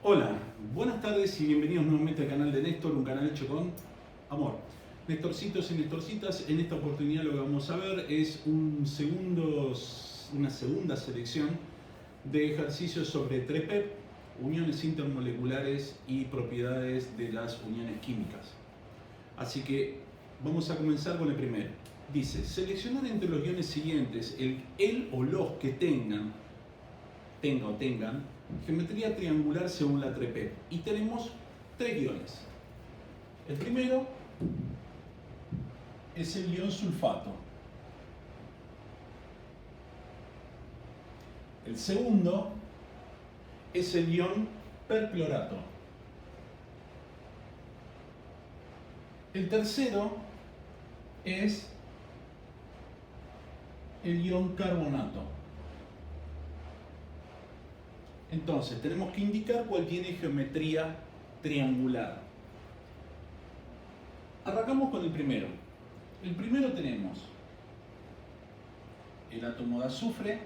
Hola, buenas tardes y bienvenidos nuevamente al canal de Néstor, un canal hecho con amor. Nestorcitos y Nestorcitas, en esta oportunidad lo que vamos a ver es una segunda selección de ejercicios sobre TREPEP, uniones intermoleculares y propiedades de las uniones químicas. Así que vamos a comenzar con el primero. Dice, seleccionar entre los iones siguientes el o los que tengan geometría triangular según la TREPEP. Y tenemos tres iones. El primero es el ion sulfato. El segundo es el ion perclorato. El tercero es el ion carbonato. Entonces, tenemos que indicar cuál tiene geometría triangular. Arrancamos con el primero. El primero tenemos el átomo de azufre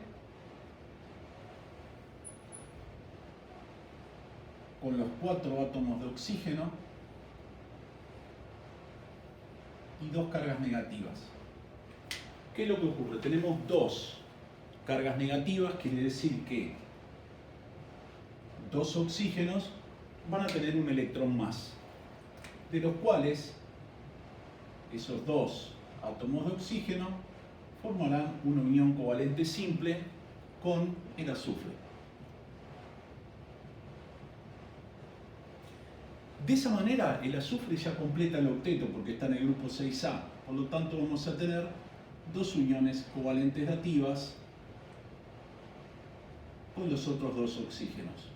con los 4 átomos de oxígeno y 2 cargas negativas. ¿Qué es lo que ocurre? Tenemos 2 cargas negativas, quiere decir que 2 oxígenos van a tener un electrón más, de los cuales esos 2 átomos de oxígeno formarán una unión covalente simple con el azufre. De esa manera el azufre ya completa el octeto porque está en el grupo 6A, por lo tanto vamos a tener 2 uniones covalentes dativas con los otros 2 oxígenos.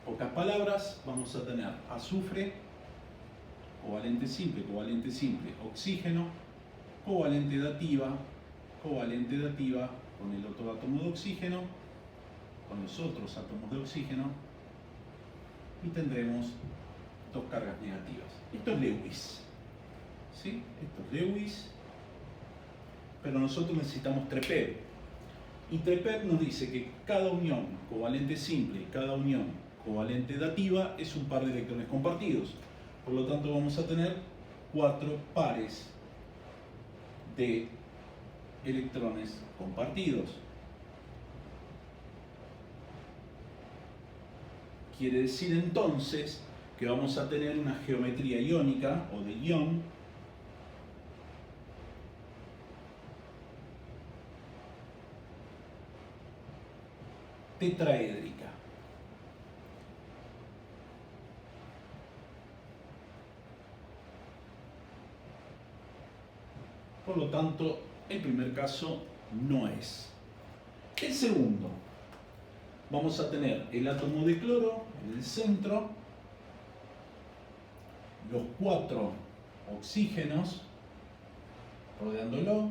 En pocas palabras, vamos a tener azufre, covalente simple, oxígeno, covalente dativa con el otro átomo de oxígeno, con los otros átomos de oxígeno, y tendremos 2 cargas negativas. Esto es Lewis, ¿sí? Esto es Lewis, pero nosotros necesitamos TREPEP. Y TREPEP nos dice que cada unión covalente simple y cada unión covalente dativa es un par de electrones compartidos. Por lo tanto vamos a tener 4 pares de electrones compartidos. Quiere decir entonces que vamos a tener una geometría iónica o de ion tetraédrica. Por lo tanto, el primer caso no es. El segundo, vamos a tener el átomo de cloro en el centro, los 4 oxígenos rodeándolo,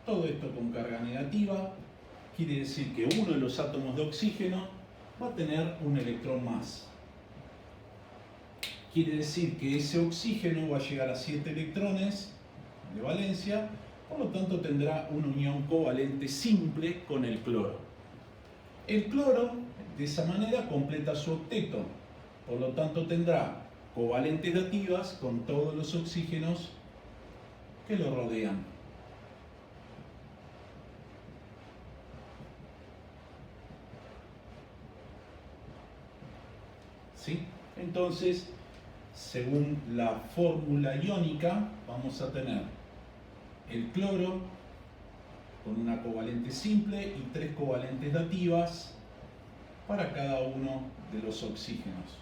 todo esto con carga negativa, quiere decir que uno de los átomos de oxígeno va a tener un electrón más. Quiere decir que ese oxígeno va a llegar a 7 electrones de valencia, por lo tanto tendrá una unión covalente simple con el cloro. El cloro, de esa manera, completa su octeto, por lo tanto tendrá covalentes dativas con todos los oxígenos que lo rodean. ¿Sí? Entonces, según la fórmula iónica, vamos a tener el cloro con una covalente simple y 3 covalentes dativas para cada uno de los oxígenos.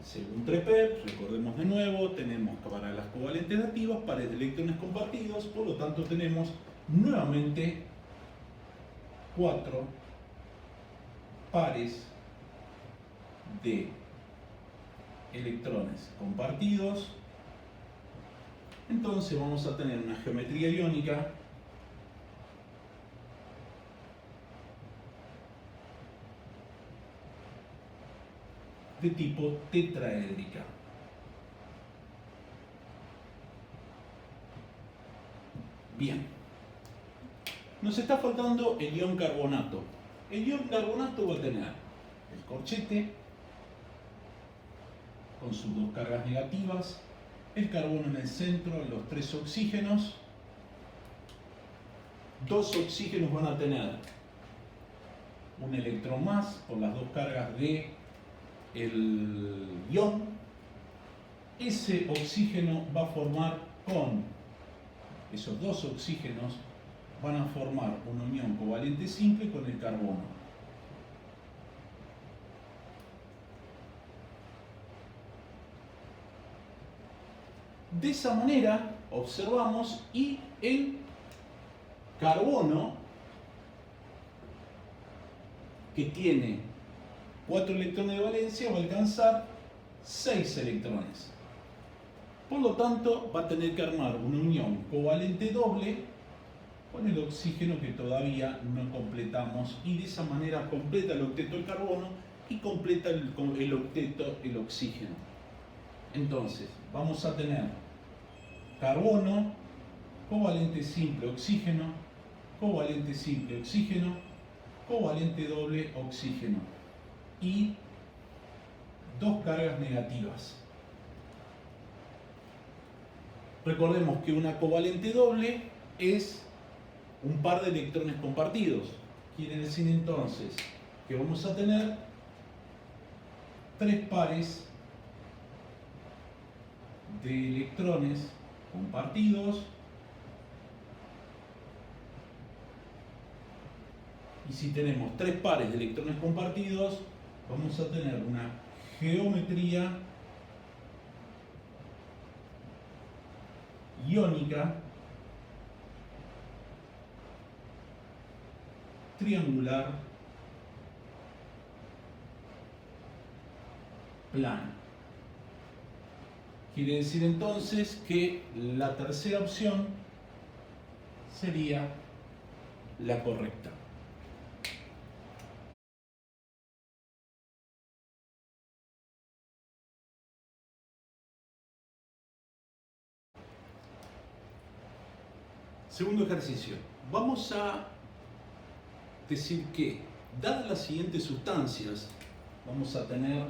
Según TREPEP, recordemos de nuevo, tenemos para las covalentes dativas pares de electrones compartidos, por lo tanto tenemos nuevamente 4 pares de electrones compartidos. Entonces vamos a tener una geometría iónica de tipo tetraédrica. Bien, nos está faltando el ion carbonato. El ion carbonato va a tener el corchete con sus dos cargas negativas, el carbono en el centro, los tres oxígenos. Dos oxígenos van a tener un electrón más por las dos cargas de el ion. Ese oxígeno va a formar con esos dos oxígenos, van a formar una unión covalente simple con el carbono. De esa manera observamos y el carbono, que tiene 4 electrones de valencia, va a alcanzar 6 electrones. Por lo tanto, va a tener que armar una unión covalente doble con el oxígeno que todavía no completamos, y de esa manera completa el octeto el carbono y completa el octeto el oxígeno. Entonces, vamos a tener carbono, covalente simple oxígeno, covalente simple oxígeno, covalente doble oxígeno y dos cargas negativas. Recordemos que una covalente doble es un par de electrones compartidos. Quiere decir entonces que vamos a tener 3 pares de electrones compartidos, y si tenemos 3 pares de electrones compartidos, vamos a tener una geometría iónica triangular plana. Quiere decir entonces que la tercera opción sería la correcta. Segundo ejercicio. Vamos a decir que, dadas las siguientes sustancias, vamos a tener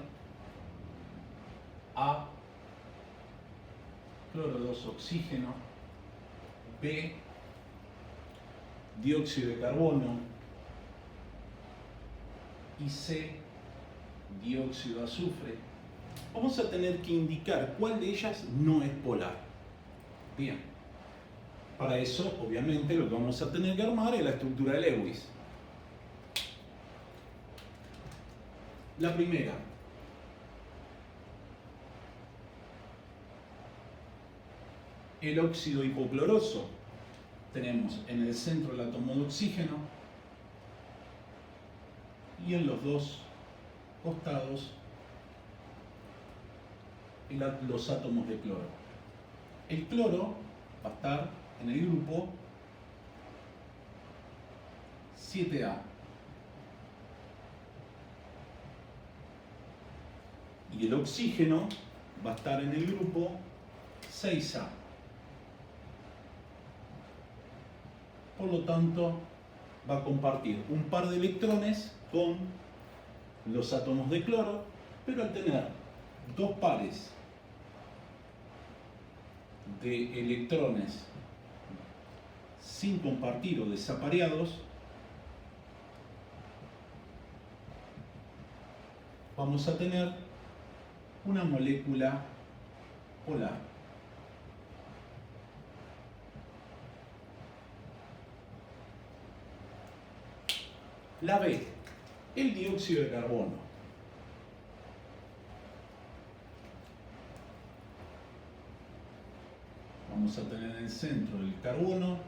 A, cloro 2 oxígeno, B, dióxido de carbono, y C, dióxido de azufre. Vamos a tener que indicar cuál de ellas no es polar. Bien, para eso obviamente lo que vamos a tener que armar es la estructura de Lewis. La primera, el óxido hipocloroso. Tenemos en el centro el átomo de oxígeno y en los dos costados los átomos de cloro. El cloro va a estar en el grupo 7A y el oxígeno va a estar en el grupo 6A. Por lo tanto, va a compartir un par de electrones con los átomos de cloro, pero al tener dos pares de electrones sin compartir o desapareados, vamos a tener una molécula polar. La B, el dióxido de carbono. Vamos a tener en el centro el carbono,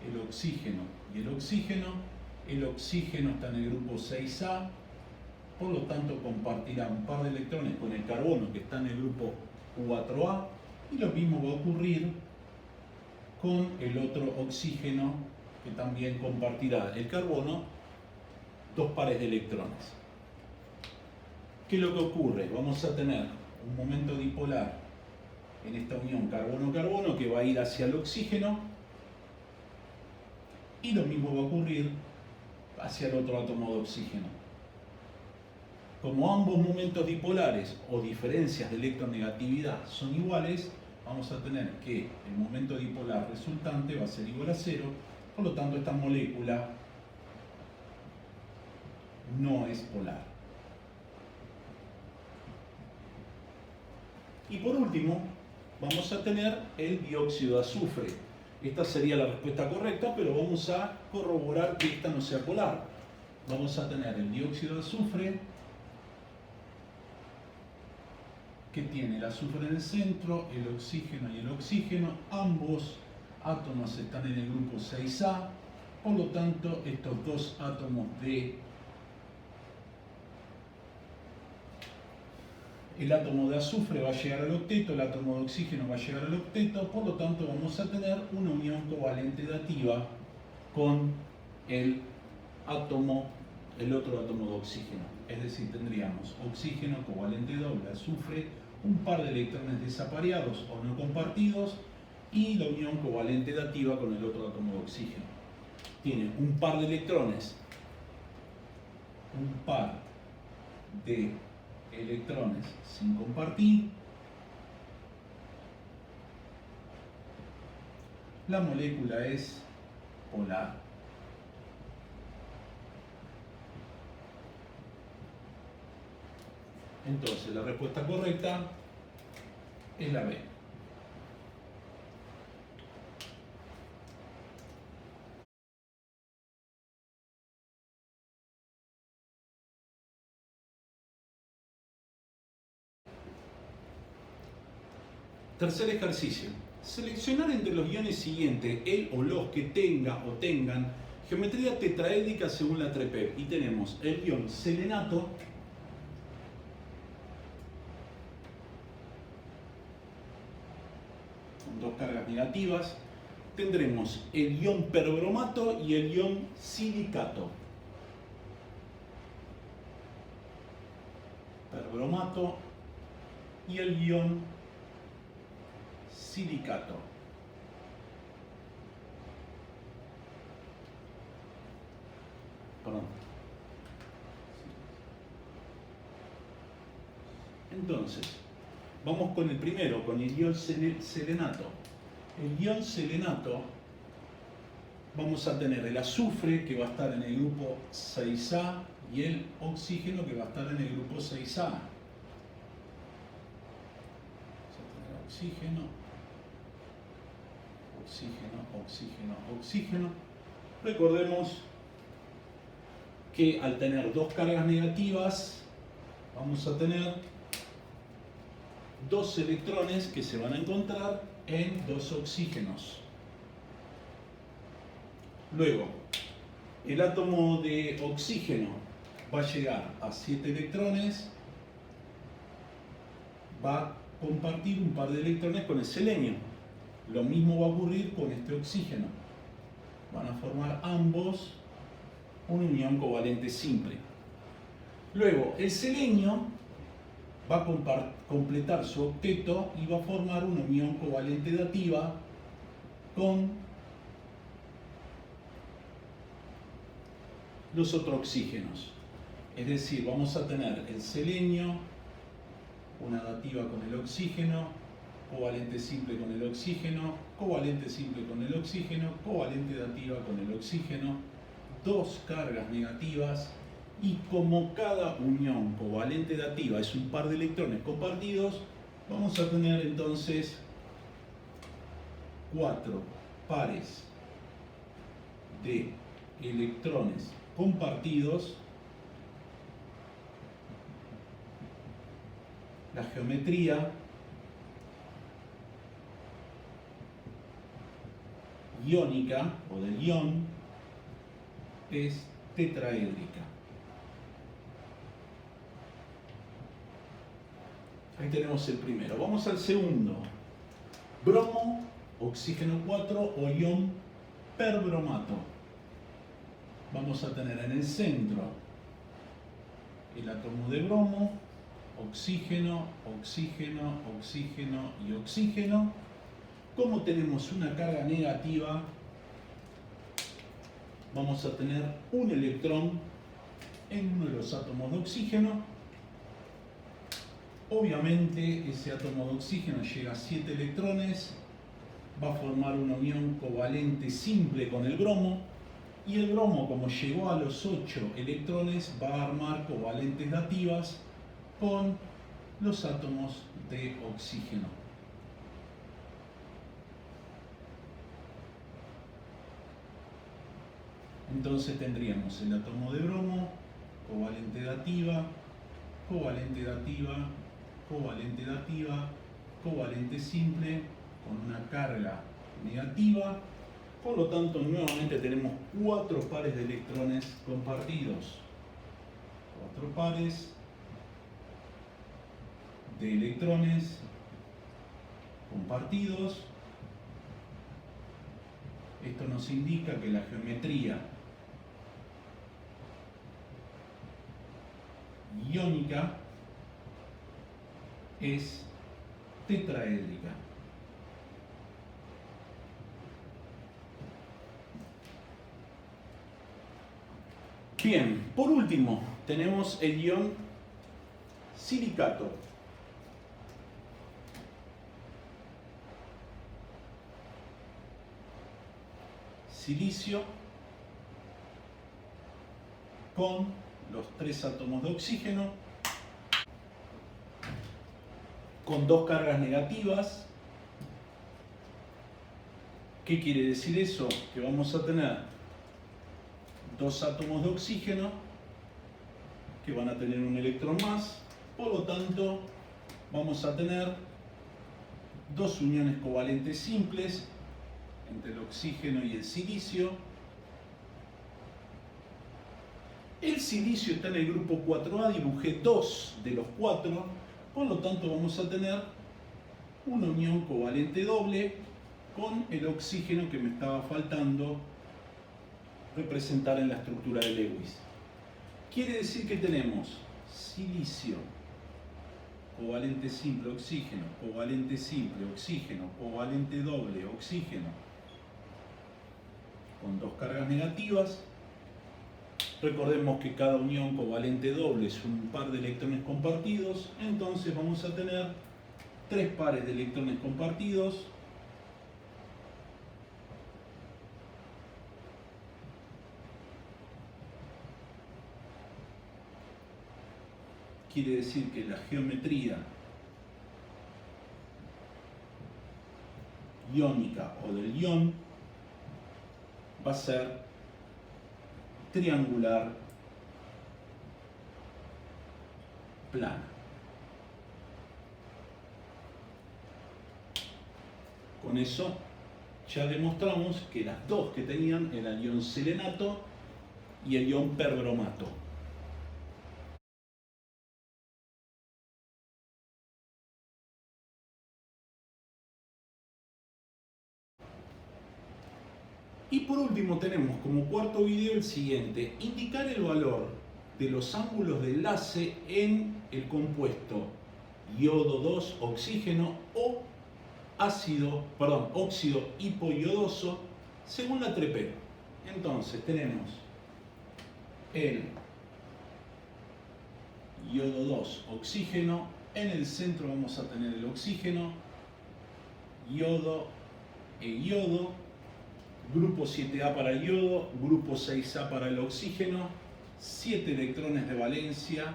el oxígeno y el oxígeno. El oxígeno está en el grupo 6A, por lo tanto compartirá un par de electrones con el carbono que está en el grupo 4A, y lo mismo va a ocurrir con el otro oxígeno, que también compartirá el carbono dos pares de electrones. ¿Qué es lo que ocurre? Vamos a tener un momento dipolar en esta unión carbono-carbono que va a ir hacia el oxígeno, y lo mismo va a ocurrir hacia el otro átomo de oxígeno. como ambos momentos dipolares o diferencias de electronegatividad son iguales, vamos a tener que el momento dipolar resultante va a ser igual a 0, por lo tanto esta molécula no es polar. Y por último, vamos a tener el dióxido de azufre. Esta sería la respuesta correcta, pero vamos a corroborar que esta no sea polar. Vamos a tener el dióxido de azufre, que tiene el azufre en el centro, el oxígeno y el oxígeno. Ambos átomos están en el grupo 6A, por lo tanto, estos dos átomos de el átomo de azufre va a llegar al octeto, el átomo de oxígeno va a llegar al octeto, por lo tanto vamos a tener una unión covalente dativa con el otro átomo de oxígeno. Es decir, tendríamos oxígeno covalente doble, azufre, un par de electrones desapareados o no compartidos y la unión covalente dativa con el otro átomo de oxígeno. Tiene un par de electrones sin compartir. La molécula es polar. Entonces la respuesta correcta es la B. Tercer ejercicio. Seleccionar entre los iones siguientes el o los que tenga o tengan geometría tetraédrica según la TREPEP. Y tenemos el ion selenato, con dos cargas negativas. Tendremos el ion perbromato y el ion silicato. Perbromato y el ion silicato. Perdón. Entonces, vamos con el primero, con el ion selenato. El ion selenato, vamos a tener el azufre que va a estar en el grupo 6A y el oxígeno que va a estar en el grupo 6A. Vamos a tener oxígeno, oxígeno, oxígeno, oxígeno. Recordemos que al tener dos cargas negativas, vamos a tener dos electrones que se van a encontrar en dos oxígenos. Luego, el átomo de oxígeno va a llegar a 7 electrones, va a compartir un par de electrones con el selenio. Lo mismo va a ocurrir con este oxígeno. Van a formar ambos una unión covalente simple. Luego, el selenio va a completar su octeto y va a formar una unión covalente dativa con los otros oxígenos. Es decir, vamos a tener el selenio, una dativa con el oxígeno, covalente simple con el oxígeno, covalente simple con el oxígeno, covalente dativa con el oxígeno, dos cargas negativas, y como cada unión covalente dativa es un par de electrones compartidos, vamos a tener entonces 4 pares de electrones compartidos. La geometría iónica o del ion es tetraédrica. Ahí tenemos el primero. Vamos al segundo. Bromo, oxígeno 4 o ion perbromato. Vamos a tener en el centro el átomo de bromo, oxígeno, oxígeno, oxígeno y oxígeno. Como tenemos una carga negativa, vamos a tener un electrón en uno de los átomos de oxígeno Obviamente ese átomo de oxígeno llega a 7 electrones, va a formar una unión covalente simple con el bromo, y el bromo, como llegó a los 8 electrones, va a armar covalentes dativas con los átomos de oxígeno. Entonces tendríamos el átomo de bromo, covalente dativa, covalente dativa, covalente dativa, covalente simple con una carga negativa. Por lo tanto, nuevamente tenemos 4 pares de electrones compartidos. 4 pares de electrones compartidos. Esto nos indica que la geometría iónica es tetraédrica. Bien, por último tenemos el ion silicato. Silicio con los 3 átomos de oxígeno, con 2 cargas negativas. ¿Qué quiere decir eso? Que vamos a tener 2 átomos de oxígeno que van a tener un electrón más, por lo tanto vamos a tener 2 uniones covalentes simples entre el oxígeno y el silicio. El silicio está en el grupo 4A, dibujé 2 de los 4, por lo tanto vamos a tener una unión covalente doble con el oxígeno que me estaba faltando representar en la estructura de Lewis. Quiere decir que tenemos silicio, covalente simple, oxígeno, covalente simple, oxígeno, covalente doble, oxígeno, con 2 cargas negativas. Recordemos que cada unión covalente doble es un par de electrones compartidos, entonces vamos a tener 3 pares de electrones compartidos. Quiere decir que la geometría iónica o del ion va a ser triangular plana. Con eso ya demostramos que las 2 que tenían eran el ion selenato y el ion perbromato. Y por último tenemos como cuarto video el siguiente: indicar el valor de los ángulos de enlace en el compuesto iodo 2 oxígeno o óxido hipoiodoso según la Trepero. Entonces tenemos el iodo 2 oxígeno, en el centro vamos a tener el oxígeno, iodo e iodo, grupo 7A para el iodo, grupo 6A para el oxígeno, 7 electrones de valencia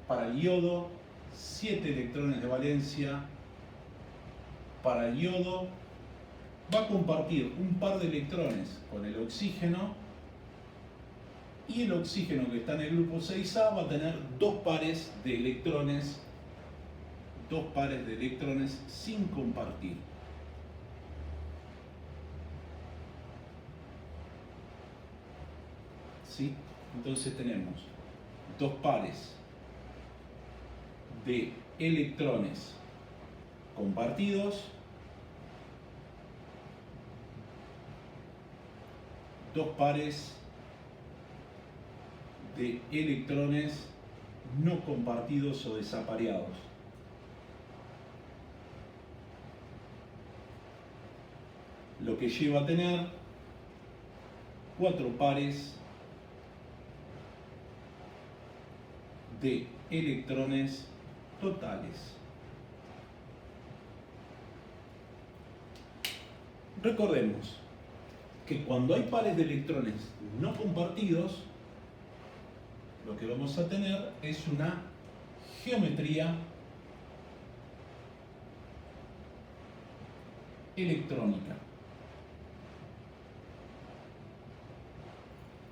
para el iodo, 7 electrones de valencia para el iodo. Va a compartir un par de electrones con el oxígeno, y el oxígeno que está en el grupo 6A va a tener 2 pares de electrones, sin compartir. ¿Sí? Entonces tenemos 2 pares de electrones compartidos, 2 pares de electrones no compartidos o desapareados. Lo que lleva a tener 4 pares de electrones totales. Recordemos que cuando hay pares de electrones no compartidos, lo que vamos a tener es una geometría electrónica.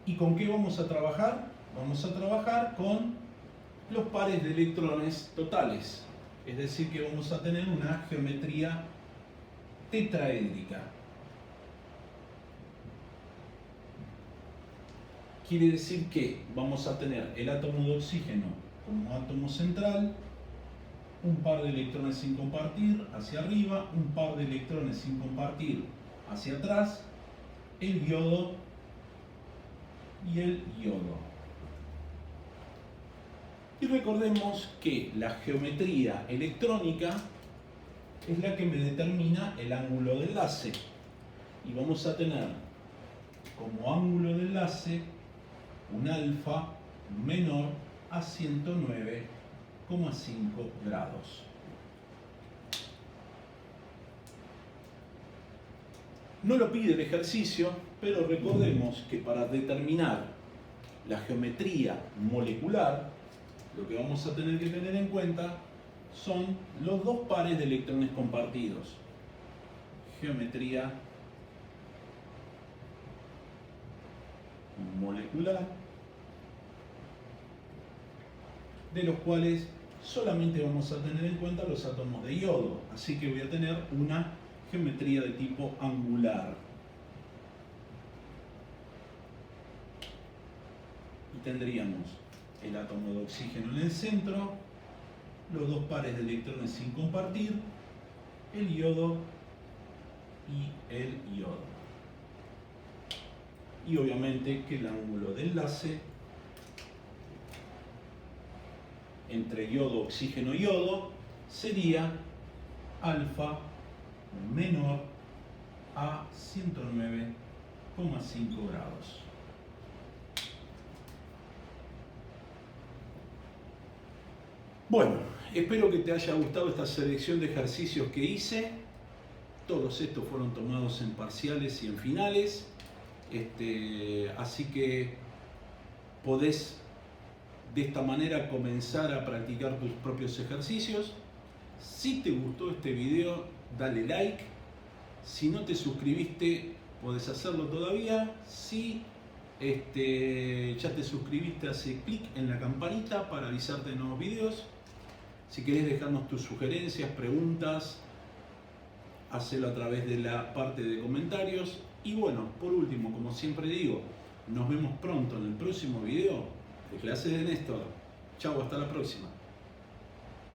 ¿Y con qué vamos a trabajar? Vamos a trabajar con los pares de electrones totales. Es decir, que vamos a tener una geometría tetraédrica. Quiere decir que vamos a tener el átomo de oxígeno como átomo central, un par de electrones sin compartir hacia arriba, un par de electrones sin compartir hacia atrás, el yodo y el yodo. Y recordemos que la geometría electrónica es la que me determina el ángulo de enlace. Y vamos a tener como ángulo de enlace un alfa menor a 109,5 grados. No lo pide el ejercicio, pero recordemos que para determinar la geometría molecular, lo que vamos a tener que tener en cuenta son los dos pares de electrones compartidos. Geometría molecular, de los cuales solamente vamos a tener en cuenta los átomos de yodo. Así que voy a tener una geometría de tipo angular. Y tendríamos el átomo de oxígeno en el centro, los dos pares de electrones sin compartir, el yodo y el yodo. Y obviamente que el ángulo de enlace entre yodo, oxígeno y yodo sería alfa menor a 109,5 grados. Bueno, espero que te haya gustado esta selección de ejercicios que hice. Todos estos fueron tomados en parciales y en finales. Así que podés de esta manera comenzar a practicar tus propios ejercicios. Si te gustó este video, dale like. Si no te suscribiste, podés hacerlo todavía. Si ya te suscribiste, hace clic en la campanita para avisarte de nuevos videos. Si querés dejarnos tus sugerencias, preguntas, hacelo a través de la parte de comentarios. Y bueno, por último, como siempre digo, nos vemos pronto en el próximo video de Clases de Néstor. Chau, hasta la próxima.